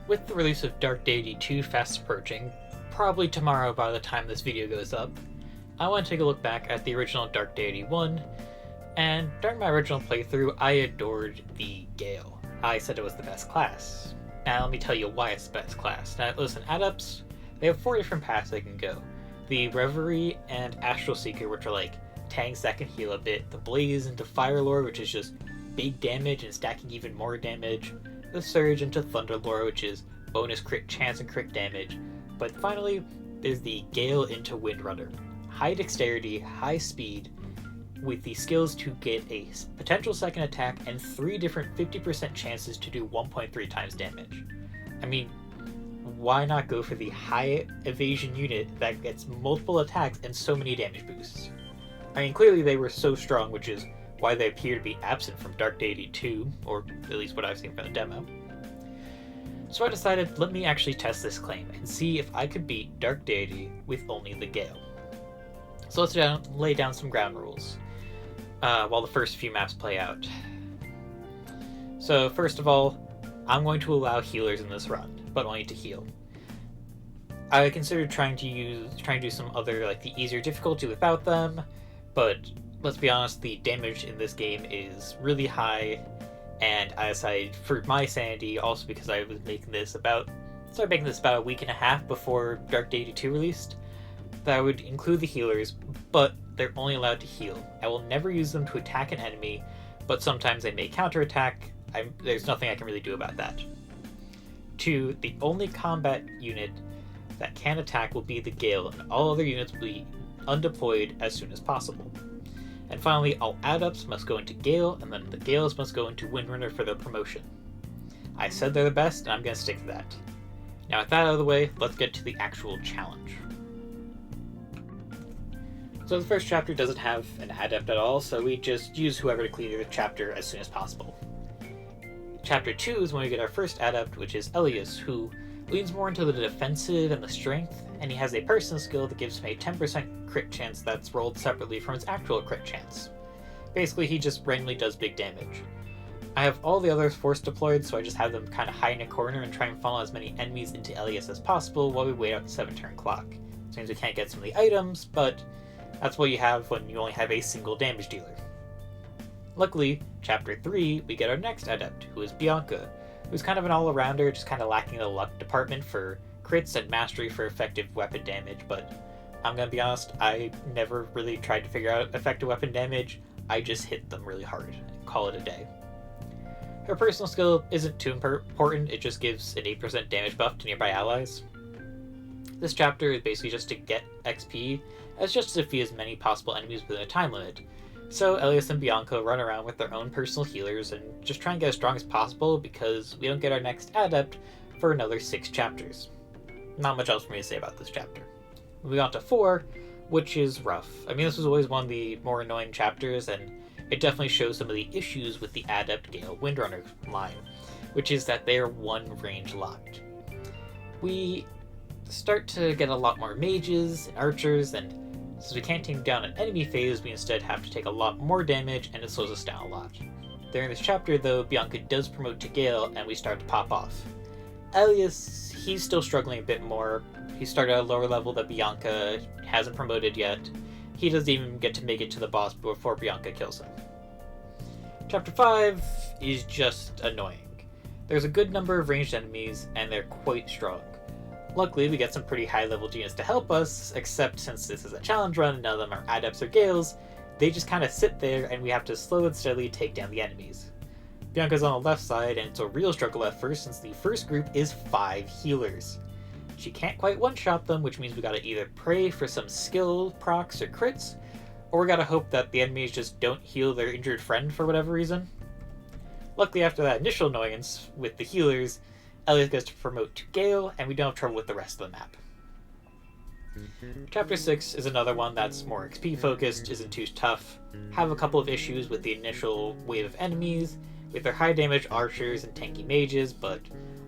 With the release of Dark Deity 2 fast approaching, probably tomorrow by the time this video goes up, I want to take a look back at the original Dark Deity 1, and during my original playthrough I adored the Gale. I said it was the best class. Now let me tell you why it's the best class. Now listen, Adepts, they have 4 different paths they can go. The Reverie and Astral Seeker, which are like tanks that can heal a bit, the Blaze into Fire Lore, which is just big damage and stacking even more damage, the Surge into Thunder Lore, which is bonus crit chance and crit damage, but finally there's the Gale into Windrunner. High dexterity, high speed, with the skills to get a potential second attack and 3 different 50% chances to do 1.3 times damage. I mean, why not go for the high evasion unit that gets multiple attacks and so many damage boosts? I mean, clearly they were so strong, which is why they appear to be absent from Dark Deity 2, or at least what I've seen from the demo. So I decided, let me actually test this claim and see if I could beat Dark Deity with only the Gale. So let's lay down some ground rules while the first few maps play out. So first of all, I'm going to allow healers in this run, but only to heal. I considered trying to do some other, like the easier difficulty without them, but let's be honest, the damage in this game is really high, and I decided for my sanity, also because I was started making this about a week and a half before Dark Deity 2 released, that I would include the healers, but they're only allowed to heal. I will never use them to attack an enemy, but sometimes they may counterattack. There's nothing I can really do about that. 2, the only combat unit that can attack will be the Gale, and all other units will be undeployed as soon as possible. And finally, all Adepts must go into Gale, and then the Gales must go into Windrunner for their promotion. I said they're the best, and I'm going to stick to that. Now with that out of the way, let's get to the actual challenge. So the first chapter doesn't have an Adept at all, so we just use whoever to clear the chapter as soon as possible. Chapter 2 is when we get our first Adept, which is Elias, who leans more into the defensive and the strength, and he has a personal skill that gives him a 10% crit chance that's rolled separately from his actual crit chance. Basically, he just randomly does big damage. I have all the others force deployed, so I just have them kind of hide in a corner and try and funnel as many enemies into Elias as possible while we wait out the 7-turn clock. It means we can't get some of the items, but that's what you have when you only have a single damage dealer. Luckily, Chapter 3, we get our next Adept, who is Bianca, who's kind of an all-arounder, just kind of lacking the luck department for crits and mastery for effective weapon damage, but I'm gonna be honest, I never really tried to figure out effective weapon damage. I just hit them really hard and call it a day. Her personal skill isn't too important, it just gives an 8% damage buff to nearby allies. This chapter is basically just to get XP, as just to defeat as many possible enemies within a time limit. So Elias and Bianca run around with their own personal healers and just try and get as strong as possible because we don't get our next Adept for another 6 chapters. Not much else for me to say about this chapter. Moving on to 4, which is rough. I mean, this was always one of the more annoying chapters, and it definitely shows some of the issues with the Adept Gale Windrunner line, which is that they are one range locked. We start to get a lot more mages and archers, and since we can't take down an enemy phase, we instead have to take a lot more damage, and it slows us down a lot. During this chapter, though, Bianca does promote to Gale, and we start to pop off. Elias, he's still struggling a bit more. He started at a lower level that Bianca hasn't promoted yet. He doesn't even get to make it to the boss before Bianca kills him. Chapter 5 is just annoying. There's a good number of ranged enemies, and they're quite strong. Luckily, we get some pretty high-level units to help us, except since this is a challenge run and none of them are Adepts or Gales, they just kind of sit there and we have to slow and steadily take down the enemies. Bianca's on the left side, and it's a real struggle at first since the first group is 5 healers. She can't quite one-shot them, which means we gotta either pray for some skill procs or crits, or we gotta hope that the enemies just don't heal their injured friend for whatever reason. Luckily, after that initial annoyance with the healers, Elias gets to promote to Gale, and we don't have trouble with the rest of the map. Chapter 6 is another one that's more XP focused, isn't too tough, have a couple of issues with the initial wave of enemies, with their high damage archers and tanky mages, but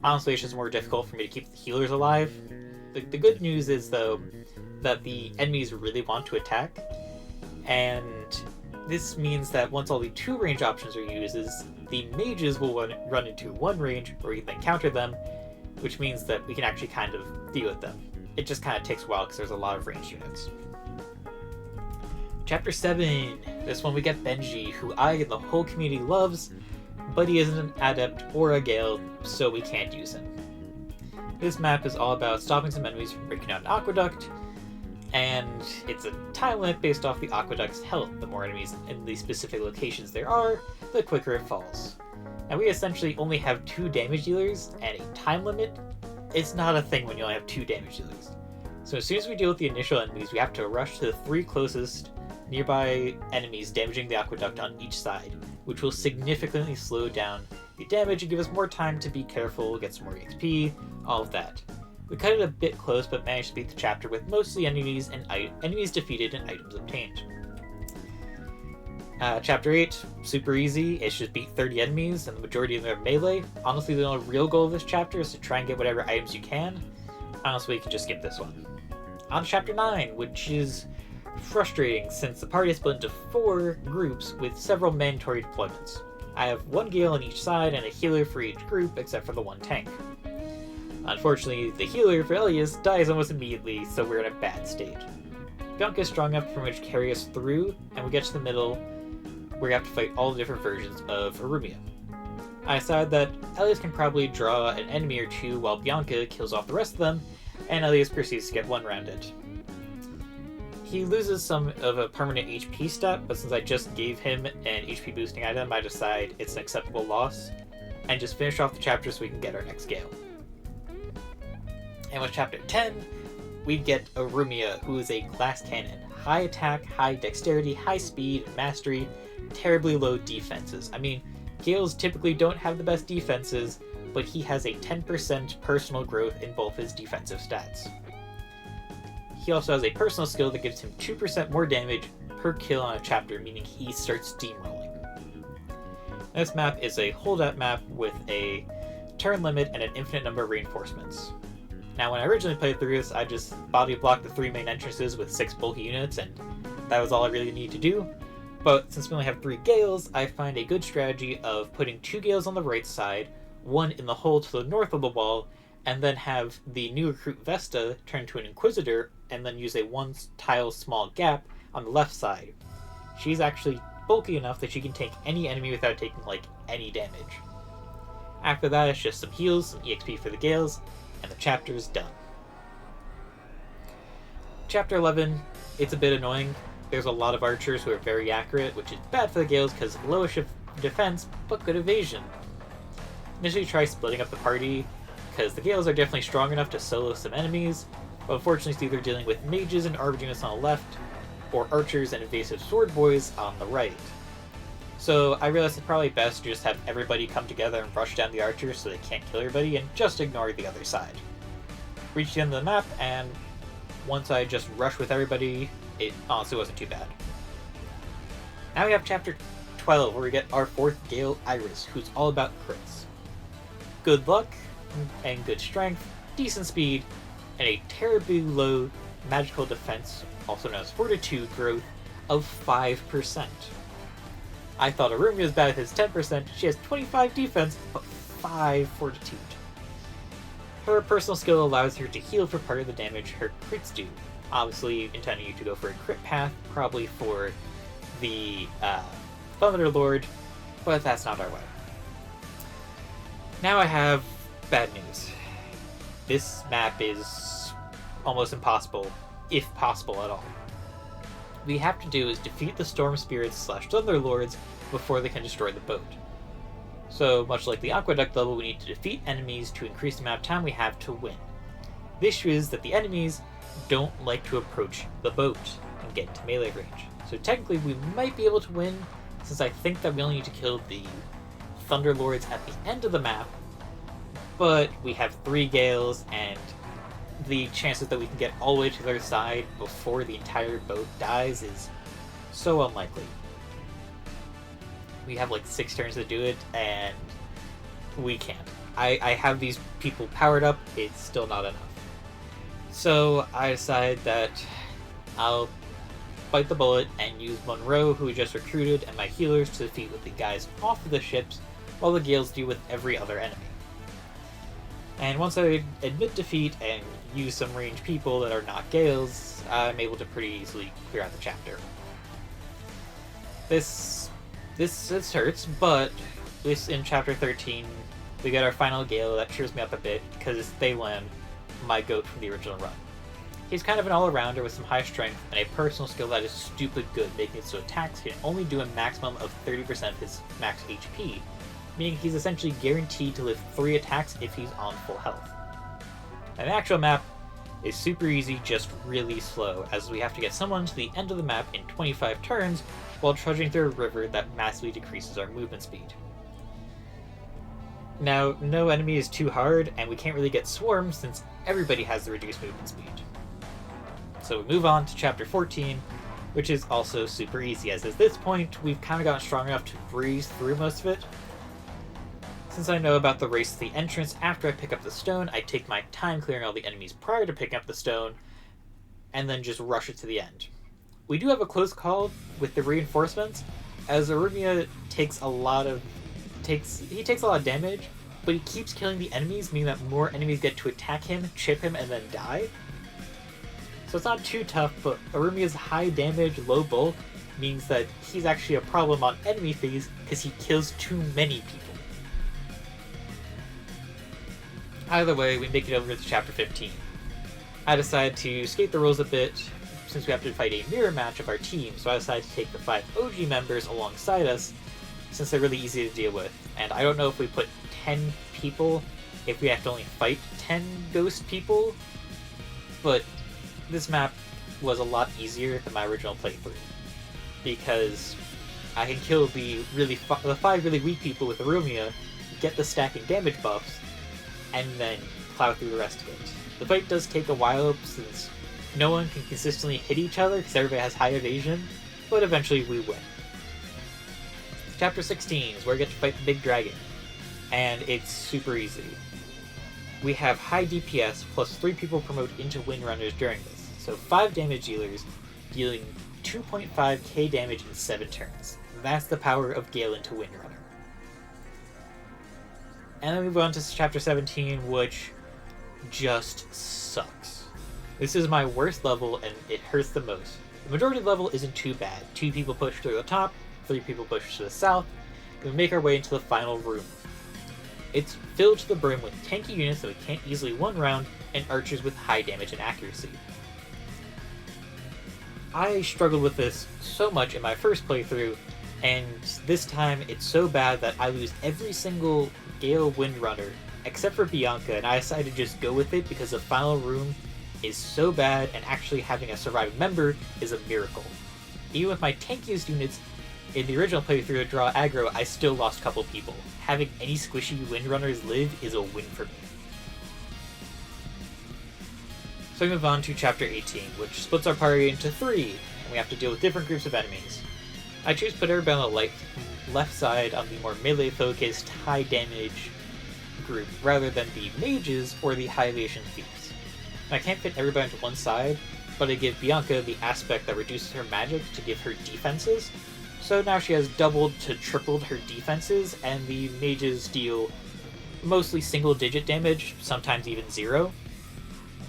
honestly it's just more difficult for me to keep the healers alive. The good news is, though, that the enemies really want to attack, and this means that once all the 2 range options are used, the mages will run into 1 range where we can then counter them, which means that we can actually kind of deal with them. It just kind of takes a while because there's a lot of ranged units. Chapter 7. This one we get Benji, who I and the whole community loves, but he isn't an Adept or a Gale, so we can't use him. This map is all about stopping some enemies from breaking out an aqueduct, and it's a time limit based off the aqueduct's health. The more enemies in the specific locations there are, the quicker it falls. And we essentially only have 2 damage dealers, and a time limit, it's not a thing when you only have 2 damage dealers. So as soon as we deal with the initial enemies, we have to rush to the 3 closest nearby enemies damaging the aqueduct on each side, which will significantly slow down the damage and give us more time to be careful, get some more XP, all of that. We cut it a bit close, but managed to beat the chapter with most of the enemies and enemies defeated and items obtained. Chapter 8, super easy. It's just beat 30 enemies, and the majority of them are melee. Honestly, the only real goal of this chapter is to try and get whatever items you can. Honestly, you can just skip this one. On to Chapter 9, which is frustrating since the party is split into 4 groups with several mandatory deployments. I have 1 Gale on each side and a healer for each group except for the 1 tank. Unfortunately, the healer for Elias dies almost immediately, so we're in a bad state. Bianca is strong enough to pretty much carry us through, and we get to the middle where we have to fight all the different versions of Arumia. I decided that Elias can probably draw an enemy or 2 while Bianca kills off the rest of them, and Elias proceeds to get one-rounded. He loses some of a permanent HP stat, but since I just gave him an HP boosting item, I decide it's an acceptable loss, and just finish off the chapter so we can get our next Gale. And with Chapter 10, we get Arumia, who is a glass cannon. High attack, high dexterity, high speed, mastery, terribly low defenses. I mean, Gales typically don't have the best defenses, but he has a 10% personal growth in both his defensive stats. He also has a personal skill that gives him 2% more damage per kill on a chapter, meaning he starts steamrolling. This map is a holdout map with a turn limit and an infinite number of reinforcements. Now, when I originally played through this, I just body blocked the 3 main entrances with 6 bulky units, and that was all I really needed to do. But since we only have 3 Gales, I find a good strategy of putting 2 Gales on the right side, 1 in the hole to the north of the wall, and then have the new recruit Vesta turn to an Inquisitor, and then use a 1-tile small gap on the left side. She's actually bulky enough that she can take any enemy without taking, any damage. After that, it's just some heals, some EXP for the Gales, and the chapter is done. Chapter 11, it's a bit annoying. There's a lot of archers who are very accurate, which is bad for the Gales because lowish defense, but good evasion. Initially try splitting up the party, because the Gales are definitely strong enough to solo some enemies, but unfortunately it's either dealing with mages and armor units on the left, or archers and invasive sword boys on the right. So I realized it's probably best to just have everybody come together and rush down the archers so they can't kill everybody, and just ignore the other side. Reached the end of the map, and once I just rushed with everybody, it honestly wasn't too bad. Now we have Chapter 12, where we get our 4th Gale, Iris, who's all about crits. Good luck, and good strength, decent speed, and a terribly low magical defense, also known as Fortitude growth, of 5%. I thought Arumia was bad with his 10%, she has 25 defense, but 5 Fortitude. Her personal skill allows her to heal for part of the damage her crits do. Obviously intending you to go for a crit path, probably for the Thunder Lord, but that's not our way. Now I have bad news. This map is almost impossible, if possible at all. What we have to do is defeat the Storm Spirits / Thunder Lords before they can destroy the boat. So, much like the Aqueduct level, we need to defeat enemies to increase the amount of time we have to win. The issue is that the enemies don't like to approach the boat and get into melee range. So technically we might be able to win, since I think that we only need to kill the Thunder Lords at the end of the map, but we have 3 Gales, and the chances that we can get all the way to the other side before the entire boat dies is so unlikely. We have 6 turns to do it, and we can't. I have these people powered up, it's still not enough. So I decide that I'll bite the bullet and use Monroe, who we just recruited, and my healers to defeat with the guys off of the ships, while the Gales deal with every other enemy. And once I admit defeat and use some ranged people that are not Gales, I'm able to pretty easily clear out the chapter. This hurts, but this in chapter 13, we get our final Gale that cheers me up a bit, because it's Thae'Lanel, my goat from the original run. He's kind of an all-arounder with some high strength and a personal skill that is stupid good, making it so attacks can only do a maximum of 30% of his max HP, meaning he's essentially guaranteed to live 3 attacks if he's on full health. And the actual map is super easy, just really slow, as we have to get someone to the end of the map in 25 turns while trudging through a river that massively decreases our movement speed. Now, no enemy is too hard, and we can't really get swarmed since everybody has the reduced movement speed. So we move on to chapter 14, which is also super easy, as at this point we've kind of gotten strong enough to breeze through most of it. Since I know about the race to the entrance after I pick up the stone, I take my time clearing all the enemies prior to picking up the stone, and then just rush it to the end. We do have a close call with the reinforcements, as Arumia takes a lot of damage, but he keeps killing the enemies, meaning that more enemies get to attack him, chip him, and then die. So it's not too tough, but Arumia's high damage, low bulk means that he's actually a problem on enemy phase because he kills too many people. Either way, we make it over to chapter 15. I decide to skate the rules a bit, since we have to fight a mirror match of our team, so I decided to take the 5 OG members alongside us, since they're really easy to deal with. And I don't know if we put 10 people, if we have to only fight 10 ghost people, but this map was a lot easier than my original playthrough, because I can kill the 5 really weak people with Arumia, get the stacking damage buffs, and then plow through the rest of it. The fight does take a while, since no one can consistently hit each other because everybody has high evasion, but eventually we win. Chapter 16 is where we get to fight the big dragon, and it's super easy. We have high DPS plus 3 people promote into Windrunners during this, so 5 damage dealers dealing 2.5k damage in 7 turns. That's the power of Gale into Windrunner. And then we move on to chapter 17, which just sucks. This is my worst level, and it hurts the most. The majority of the level isn't too bad. 2 people push through the top, 3 people push to the south, and we make our way into the final room. It's filled to the brim with tanky units that we can't easily one-round, and archers with high damage and accuracy. I struggled with this so much in my first playthrough, and this time it's so bad that I lose every single Gale Windrunner, except for Bianca, and I decided to just go with it because the final room is so bad, and actually having a surviving member is a miracle. Even with my tankiest units in the original playthrough to draw aggro, I still lost a couple people. Having any squishy Windrunners live is a win for me. So we move on to chapter 18, which splits our party into 3, and we have to deal with different groups of enemies. I choose to put everybody on the left side on the more melee-focused, high-damage group, rather than the mages or the high-evasion thieves. And I can't fit everybody into one side, but I give Bianca the aspect that reduces her magic to give her defenses, so now she has doubled to tripled her defenses, and the mages deal mostly single-digit damage, sometimes even 0.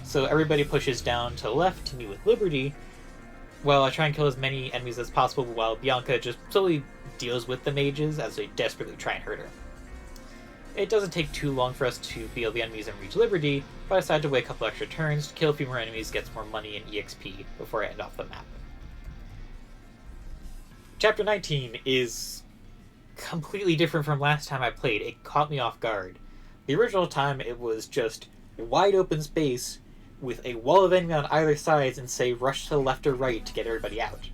So everybody pushes down to the left to meet with Liberty, while I try and kill as many enemies as possible, while Bianca just slowly deals with the mages as they desperately try and hurt her. It doesn't take too long for us to beat all the enemies and reach Liberty, but I decide to wait a couple extra turns to kill a few more enemies, get some more money and EXP before I end off the map. Chapter 19 is completely different from last time I played. It caught me off guard. The original time it was just wide open space with a wall of enemy on either side and say rush to the left or right to get everybody out.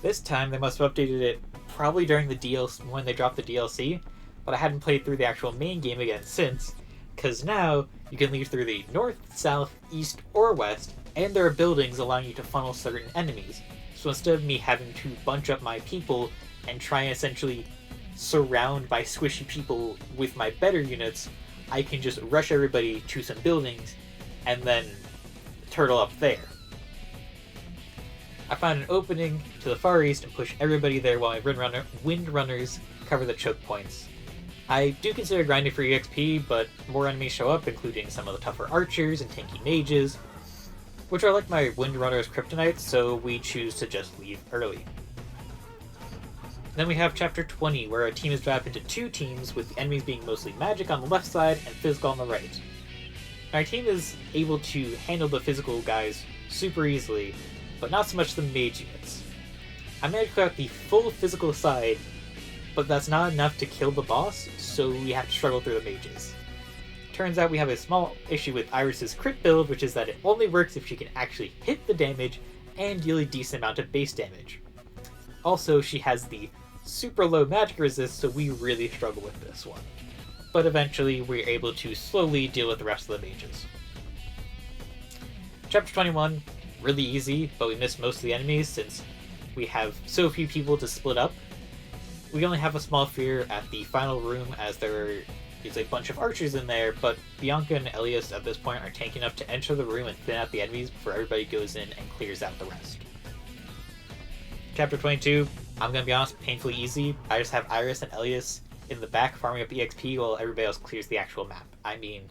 This time they must have updated it probably during the DLC, when they dropped the DLC, but I hadn't played through the actual main game again since, because now you can leave through the north, south, east, or west, and there are buildings allowing you to funnel certain enemies. So instead of me having to bunch up my people and try and essentially surround my squishy people with my better units, I can just rush everybody to some buildings and then turtle up there. I find an opening to the far east and push everybody there while my Windrunners cover the choke points. I do consider grinding for EXP, but more enemies show up, including some of the tougher archers and tanky mages, which are like my Windrunner's kryptonite, so we choose to just leave early. Then we have Chapter 20, where our team is divided into two teams, with the enemies being mostly magic on the left side and physical on the right. Our team is able to handle the physical guys super easily, but not so much the mage units. I managed to clear out the full physical side, but that's not enough to kill the boss, so we have to struggle through the mages. Turns out we have a small issue with Iris's crit build, which is that it only works if she can actually hit the damage and deal a decent amount of base damage. Also, she has the super low magic resist, so we really struggle with this one. But eventually, we're able to slowly deal with the rest of the mages. Chapter 21, really easy, but we miss most of the enemies since we have so few people to split up. We only have a small fear at the final room as there is a bunch of archers in there, but Bianca and Elias at this point are tanky enough to enter the room and thin out the enemies before everybody goes in and clears out the rest. Chapter 22, I'm gonna be honest, painfully easy. I just have Iris and Elias in the back farming up EXP while everybody else clears the actual map. I mean,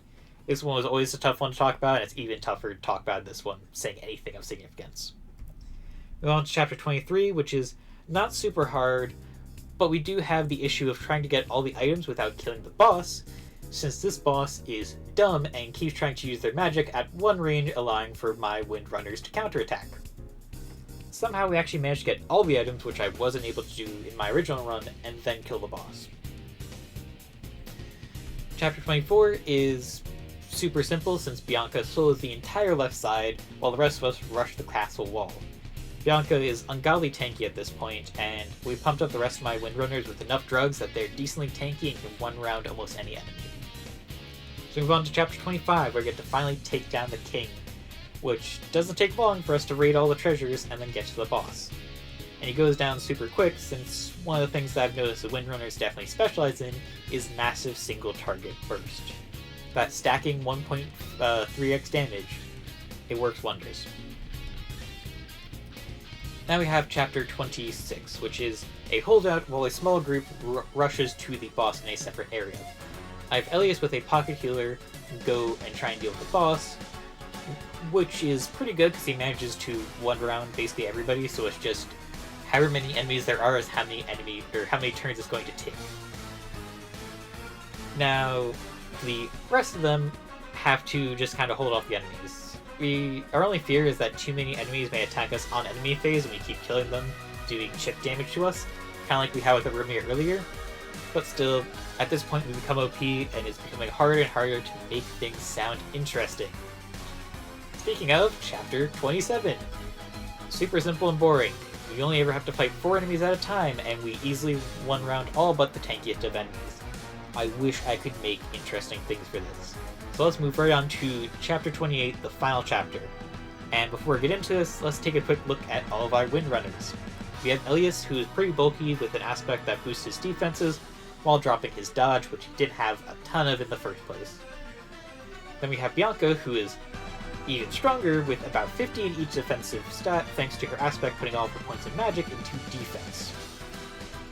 this one was always a tough one to talk about, and it's even tougher to talk about this one, saying anything of significance. Move on to Chapter 23, which is not super hard, but we do have the issue of trying to get all the items without killing the boss, since this boss is dumb and keeps trying to use their magic at one range, allowing for my Windrunners to counterattack. Somehow we actually managed to get all the items, which I wasn't able to do in my original run, and then kill the boss. Chapter 24 is super simple since Bianca solos the entire left side, while the rest of us rush the castle wall. Bianca is ungodly tanky at this point, and we pumped up the rest of my Windrunners with enough drugs that they're decently tanky and can one-round almost any enemy. So we move on to Chapter 25, where we get to finally take down the king, which doesn't take long for us to raid all the treasures and then get to the boss. And he goes down super quick, since one of the things that I've noticed the Windrunners definitely specialize in is massive single target burst. That stacking 1.3x damage, it works wonders. Now we have Chapter 26, which is a holdout while a small group rushes to the boss in a separate area. I have Elias with a pocket healer go and try and deal with the boss, which is pretty good because he manages to one-round basically everybody, so it's just however many enemies there are is how many turns it's going to take. Now, the rest of them have to just kind of hold off the enemies. Our only fear is that too many enemies may attack us on enemy phase and we keep killing them, doing chip damage to us, kind of like we had with Arumia earlier. But still, at this point we become OP and it's becoming harder and harder to make things sound interesting. Speaking of, Chapter 27. Super simple and boring. We only ever have to fight 4 enemies at a time, and we easily one-round all but the tankiest of enemies. I wish I could make interesting things for this. So let's move right on to Chapter 28, the final chapter. And before we get into this, let's take a quick look at all of our Windrunners. We have Elias, who is pretty bulky with an aspect that boosts his defenses, while dropping his dodge, which he didn't have a ton of in the first place. Then we have Bianca, who is even stronger with about 50 in each defensive stat, thanks to her aspect putting all of her points of magic into defense.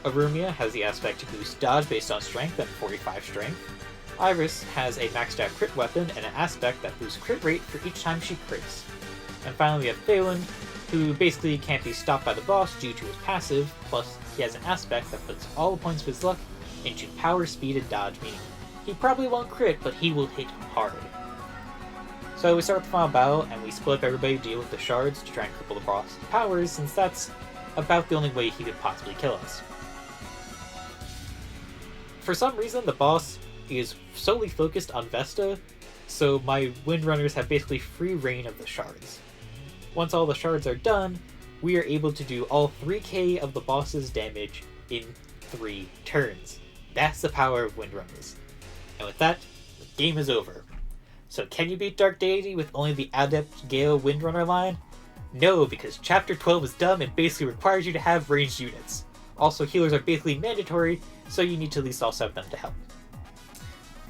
Arumia has the aspect to boost dodge based on strength and 45 strength. Iris has a maxed out crit weapon and an aspect that boosts crit rate for each time she crits. And finally we have Thae'Lanel, who basically can't be stopped by the boss due to his passive, plus he has an aspect that puts all the points of his luck into power, speed, and dodge, meaning he probably won't crit, but he will hit hard. So we start with the final battle, and we split up everybody to deal with the shards to try and cripple the boss's powers, since that's about the only way he could possibly kill us. For some reason, the boss is solely focused on Vesta, so my Windrunners have basically free reign of the shards. Once all the shards are done, we are able to do all 3k of the boss's damage in 3 turns. That's the power of Windrunners. And with that, the game is over. So can you beat Dark Deity with only the Adept, Gale, Windrunner line? No, because Chapter 12 is dumb and basically requires you to have ranged units. Also, healers are basically mandatory, so you need to at least also have them to help.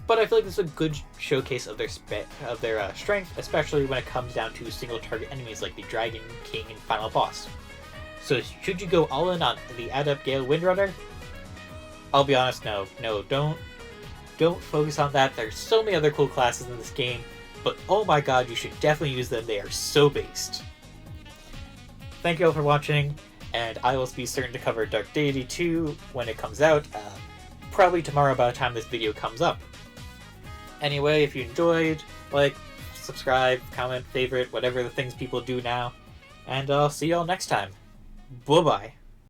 But I feel like this is a good showcase of their strength, especially when it comes down to single target enemies like the Dragon, King, and final boss. So should you go all in on the Adept, Gale, Windrunner? I'll be honest, no, don't. Don't focus on that. There's so many other cool classes in this game, but oh my god, you should definitely use them. They are so based. Thank you all for watching, and I will be certain to cover Dark Deity 2 when it comes out, probably tomorrow by the time this video comes up. Anyway, if you enjoyed, like, subscribe, comment, favorite, whatever the things people do now, and I'll see y'all next time. Bye-bye.